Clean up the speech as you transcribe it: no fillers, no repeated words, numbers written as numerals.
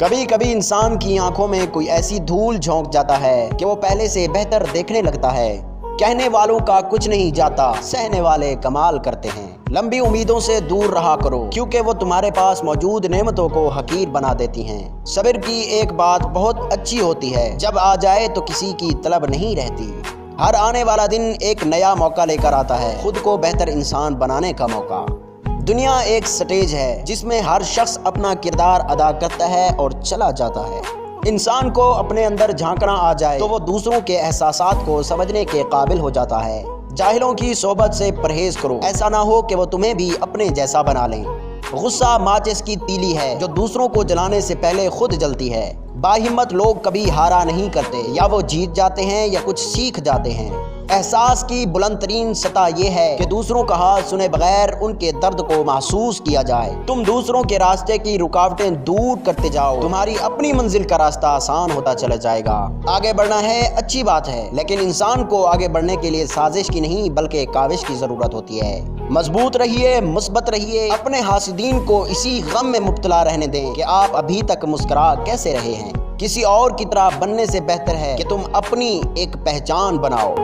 کبھی کبھی انسان کی آنکھوں میں کوئی ایسی دھول جھونک جاتا ہے کہ وہ پہلے سے بہتر دیکھنے لگتا ہے۔ کہنے والوں کا کچھ نہیں جاتا، سہنے والے کمال کرتے ہیں۔ لمبی امیدوں سے دور رہا کرو، کیونکہ وہ تمہارے پاس موجود نعمتوں کو حقیر بنا دیتی ہیں۔ صبر کی ایک بات بہت اچھی ہوتی ہے، جب آ جائے تو کسی کی طلب نہیں رہتی۔ ہر آنے والا دن ایک نیا موقع لے کر آتا ہے، خود کو بہتر انسان بنانے کا موقع۔ دنیا ایک سٹیج ہے جس میں ہر شخص اپنا کردار ادا کرتا ہے اور چلا جاتا ہے۔ انسان کو اپنے اندر جھانکنا آ جائے تو وہ دوسروں کے احساسات کو سمجھنے کے قابل ہو جاتا ہے۔ جاہلوں کی صحبت سے پرہیز کرو، ایسا نہ ہو کہ وہ تمہیں بھی اپنے جیسا بنا لیں۔ غصہ ماچس کی تیلی ہے جو دوسروں کو جلانے سے پہلے خود جلتی ہے۔ باہمت لوگ کبھی ہارا نہیں کرتے، یا وہ جیت جاتے ہیں یا کچھ سیکھ جاتے ہیں۔ احساس کی بلند ترین سطح یہ ہے کہ دوسروں کا حال سنے بغیر ان کے درد کو محسوس کیا جائے۔ تم دوسروں کے راستے کی رکاوٹیں دور کرتے جاؤ، تمہاری اپنی منزل کا راستہ آسان ہوتا چلا جائے گا۔ آگے بڑھنا ہے اچھی بات ہے، لیکن انسان کو آگے بڑھنے کے لیے سازش کی نہیں بلکہ کاوش کی ضرورت ہوتی ہے۔ مضبوط رہیے، مثبت رہیے، اپنے حاسدین کو اسی غم میں مبتلا رہنے دیں کہ آپ ابھی تک مسکرا کیسے رہے ہیں۔ کسی اور کی طرح بننے سے بہتر ہے کہ تم اپنی ایک پہچان بناؤ۔